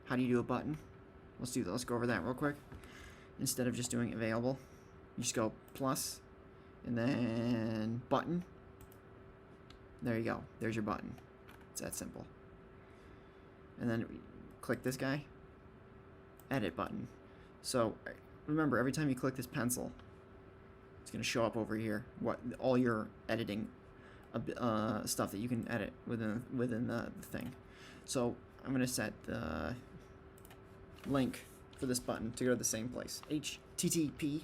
how do you do a button? Let's do that. Let's go over that real quick. Instead of just doing available, you just go plus, and then button. There you go. There's your button. It's that simple. And then click this guy. Edit button. So remember, every time you click this pencil, it's going to show up over here what all your editing stuff that you can edit within the thing. So I'm going to set the link for this button to go to the same place. https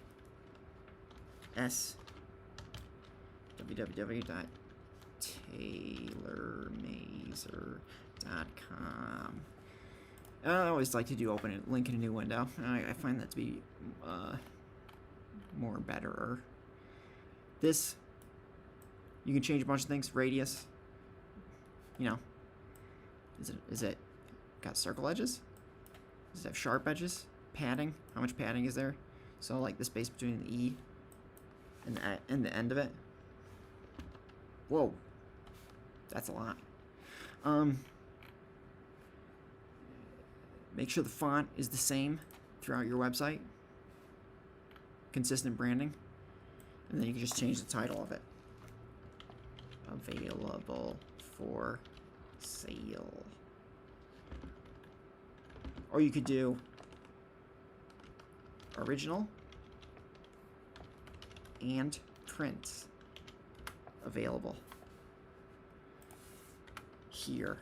www.taylormazer.com. I always like to do open a link in a new window. I find that to be more betterer. This, you can change a bunch of things. Radius, you know, is it got circle edges? Does it have sharp edges? Padding? How much padding is there? So like the space between the E and the end of it. Whoa, that's a lot. Make sure the font is the same throughout your website. Consistent branding. And then you can just change the title of it. Available for sale. Or you could do original and print available here.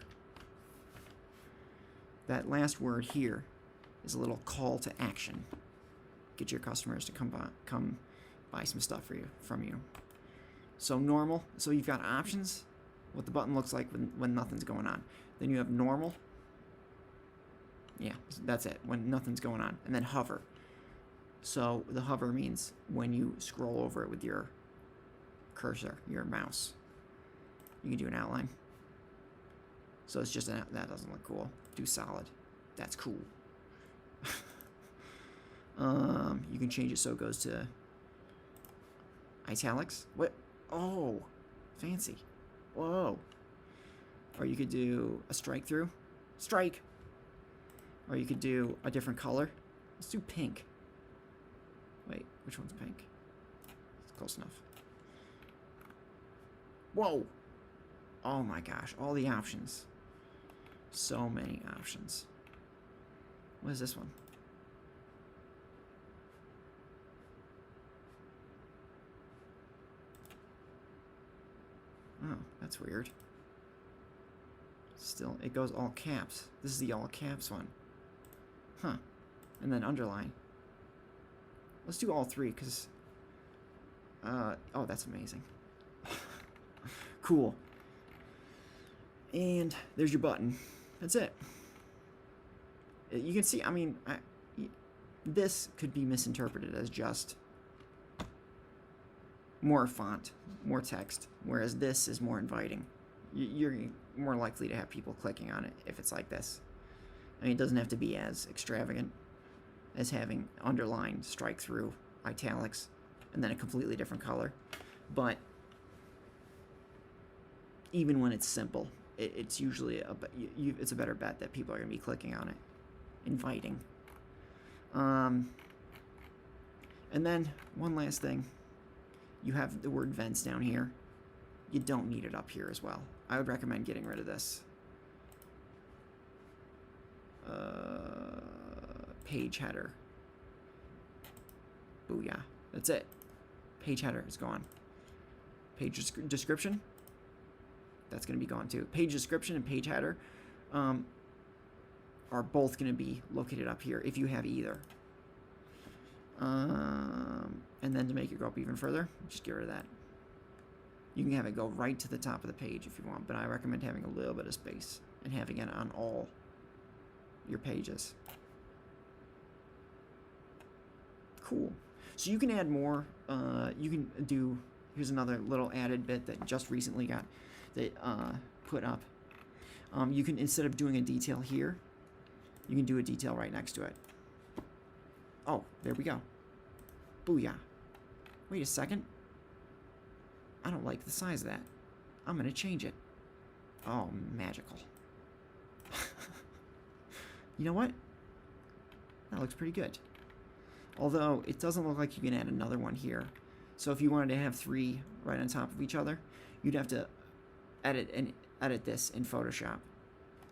That last word here is a little call to action. Get your customers to come buy some stuff from you. So normal, so you've got options, what the button looks like when nothing's going on. Then you have normal. Yeah, that's it, when nothing's going on. And then hover. So the hover means when you scroll over it with your cursor, your mouse. You can do an outline. So it's just that doesn't look cool. Do solid. That's cool. You can change it so it goes to italics. What? Oh, fancy. Whoa. Or you could do a strike through. Strike. Or you could do a different color. Let's do pink. Wait, which one's pink? It's close enough. Whoa. Oh my gosh, all the options. So many options. What is this one? Oh, that's weird. Still, it goes all caps. This is the all caps one. Huh. And then underline. Let's do all three, because... oh, that's amazing. Cool. And there's your button. That's it. You can see, I mean, this could be misinterpreted as just more font, more text, whereas this is more inviting. You're more likely to have people clicking on it if it's like this. I mean, it doesn't have to be as extravagant as having underlined, strike through, italics, and then a completely different color. But even when it's simple, it's usually it's a better bet that people are going to be clicking on it. Inviting. And then one last thing. You have the word vents down here. You don't need it up here as well. I would recommend getting rid of this. Page header. Booyah. That's it. Page header is gone. Page description. That's going to be gone too. Page description and page header are both going to be located up here if you have either. And then to make it go up even further, just get rid of that. You can have it go right to the top of the page if you want, but I recommend having a little bit of space and having it on all your pages. Cool. So you can add more. You can do, here's another little added bit that just recently got put up. You can, instead of doing a detail here, you can do a detail right next to it. Oh, there we go. Booyah. Wait a second. I don't like the size of that. I'm going to change it. Oh, magical. You know what? That looks pretty good. Although, it doesn't look like you can add another one here. So if you wanted to have 3 right on top of each other, you'd have to edit this in Photoshop.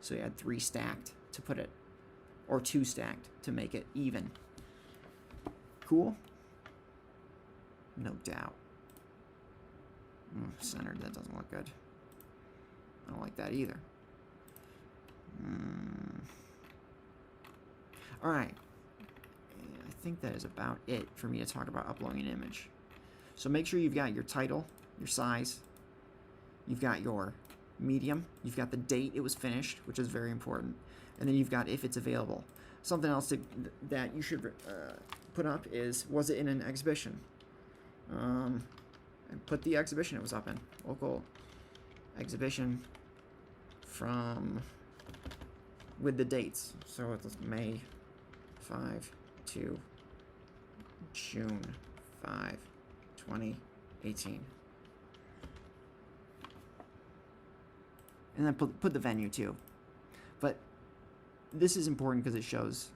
So you had 3 stacked to put it, or 2 stacked to make it even. Cool? No doubt. Centered, that doesn't look good. I don't like that either. Alright. I think that is about it for me to talk about uploading an image. So make sure you've got your title, your size, you've got your medium, you've got the date it was finished, which is very important, and then you've got if it's available. Something else that you should put up is, was it in an exhibition? And put the exhibition it was up in. Local exhibition from, with the dates. So it's May 5 to June 5, 2018. And then put the venue too. But this is important because it shows,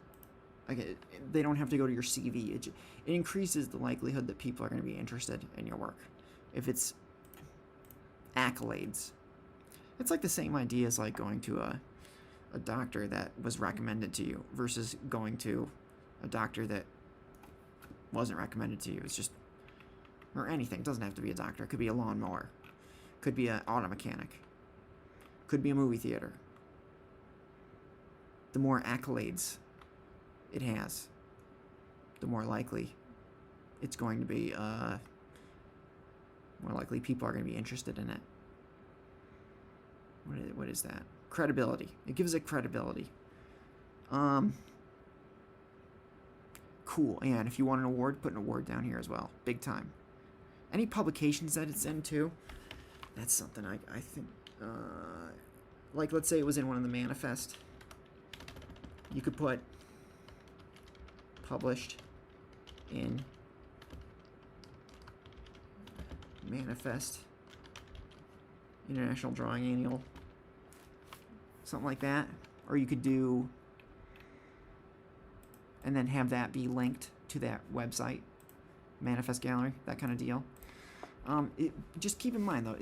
like, they don't have to go to your CV. It increases the likelihood that people are going to be interested in your work. If it's accolades, it's like the same idea as like going to a doctor that was recommended to you versus going to a doctor that wasn't recommended to you. It's just, or anything. It doesn't have to be a doctor. It could be a lawnmower. Could be an auto mechanic. Could be a movie theater. The more accolades it has, the more likely it's going to be, more likely people are going to be interested in it. What is that? Credibility. It gives it credibility. Cool. And if you want an award, put an award down here as well. Big time. Any publications that it's in too, that's something I think, like let's say it was in one of the Manifest. You could put published in Manifest International Drawing Annual, something like that. Or you could do, and then have that be linked to that website, Manifest Gallery, that kind of deal. Just keep in mind though,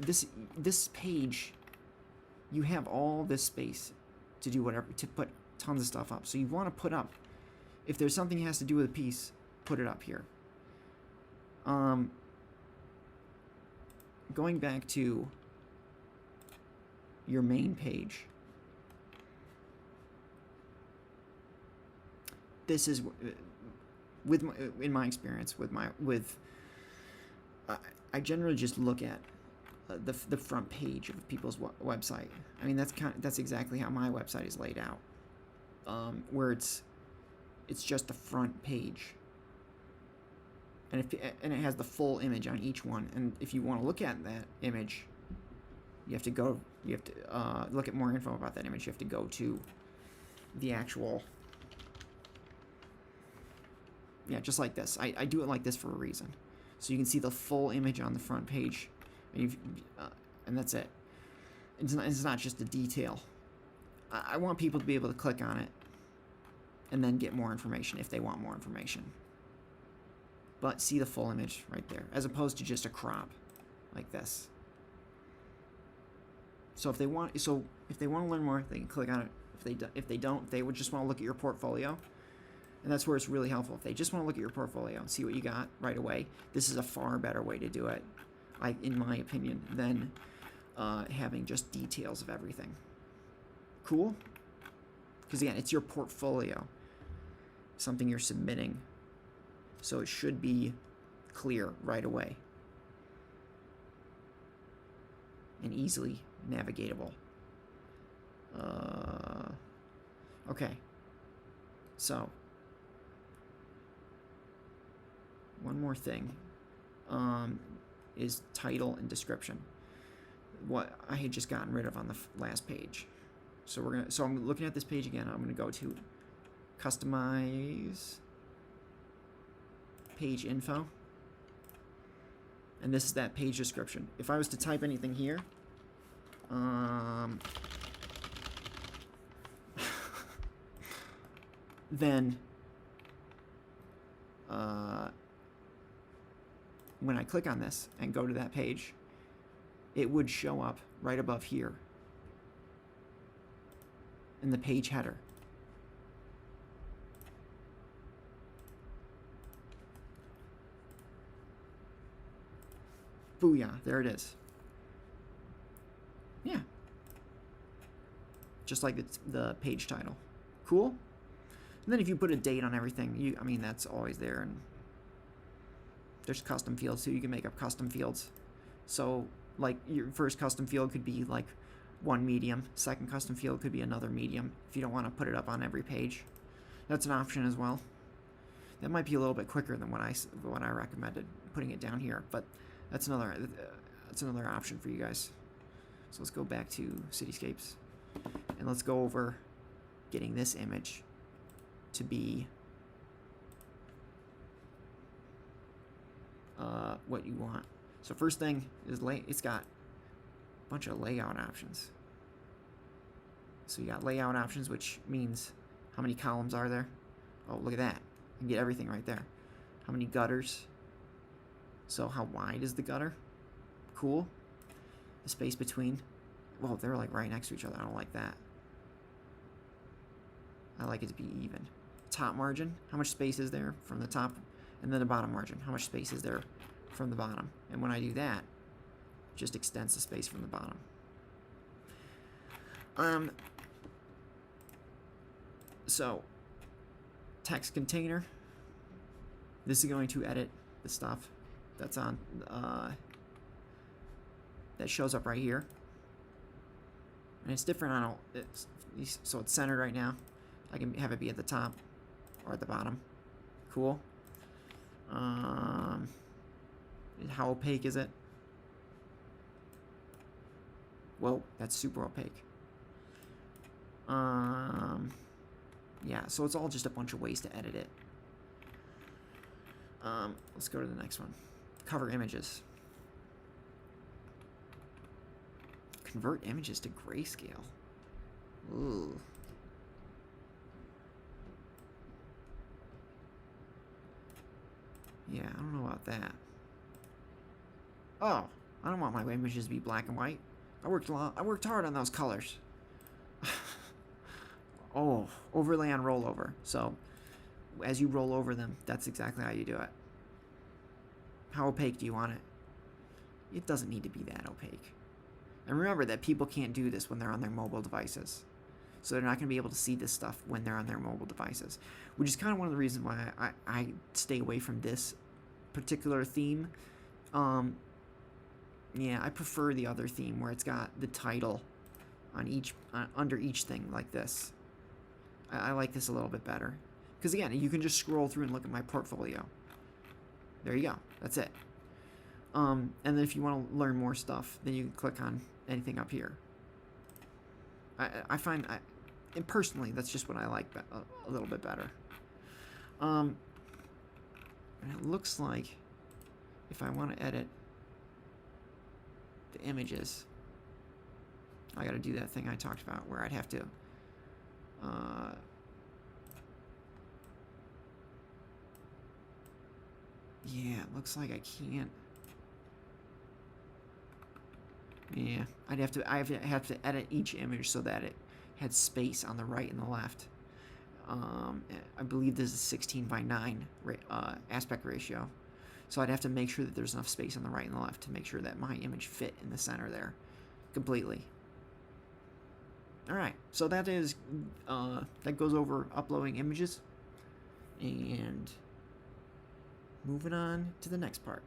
this page, you have all this space to do whatever, to put tons of stuff up. So you want to put up, if there's something that has to do with a piece, put it up here. Going back to your main page, this is in my experience I generally just look at the front page of people's website. I mean, that's exactly how my website is laid out, where it's just the front page. And it has the full image on each one. And if you want to look at that image, you have to look at more info about that image. You have to go to the actual, just like this. I do it like this for a reason, so you can see the full image on the front page, and and that's it. It's not just a detail. I want people to be able to click on it and then get more information if they want more information. But see the full image right there, as opposed to just a crop like this. So if they want to learn more, they can click on it. If they don't, they would just want to look at your portfolio, and that's where it's really helpful. If they just want to look at your portfolio and see what you got right away, this is a far better way to do it, in my opinion, than having just details of everything. Cool? Because again, it's your portfolio, something you're submitting. So it should be clear right away and easily navigatable. Okay. So, one more thing is title and description. What I had just gotten rid of on the last page. So I'm looking at this page again. I'm gonna go to customize page info, and this is that page description. If I was to type anything here, then when I click on this and go to that page, it would show up right above here in the page header. Booyah, there it is. Yeah. Just like the page title. Cool? And then if you put a date on everything, I mean, that's always there. And there's custom fields too. You can make up custom fields. So like your first custom field could be like one medium. Second custom field could be another medium if you don't want to put it up on every page. That's an option as well. That might be a little bit quicker than what I recommended, putting it down here, but that's another option for you guys. So let's go back to Cityscapes and let's go over getting this image to be what you want. So first thing is it's got a bunch of layout options. So you got layout options, which means how many columns are there. Oh, look at that. You can get everything right there. How many gutters. So how wide is the gutter? Cool. The space between. Well, they're like right next to each other. I don't like that. I like it to be even. Top margin. How much space is there from the top? And then the bottom margin. How much space is there from the bottom? And when I do that, it just extends the space from the bottom. So, text container. This is going to edit the stuff that's on, that shows up right here. And it's different on all, so it's centered right now. I can have it be at the top or at the bottom. Cool. How opaque is it? Whoa, that's super opaque. Yeah, so it's all just a bunch of ways to edit it. Let's go to the next one. Cover images. Convert images to grayscale. Ooh. Yeah, I don't know about that. Oh, I don't want my images to be black and white. I worked hard on those colors. Oh, overlay on rollover. So, as you roll over them, that's exactly how you do it. How opaque do you want it? It doesn't need to be that opaque. And remember that people can't do this when they're on their mobile devices. So they're not going to be able to see this stuff when they're on their mobile devices. Which is kind of one of the reasons why I stay away from this particular theme. Yeah, I prefer the other theme where it's got the title on each under each thing like this. I like this a little bit better. Because again, you can just scroll through and look at my portfolio. There you go. That's it. And then if you want to learn more stuff, then you can click on anything up here. I find, and personally, that's just what I like a little bit better. And it looks like if I want to edit the images, I got to do that thing I talked about where I'd have to yeah, it looks like I can't. Yeah, I have to edit each image so that it had space on the right and the left. I believe this is 16:9 aspect ratio. So I'd have to make sure that there's enough space on the right and the left to make sure that my image fit in the center there completely. Alright, so that is, that goes over uploading images. And moving on to the next part.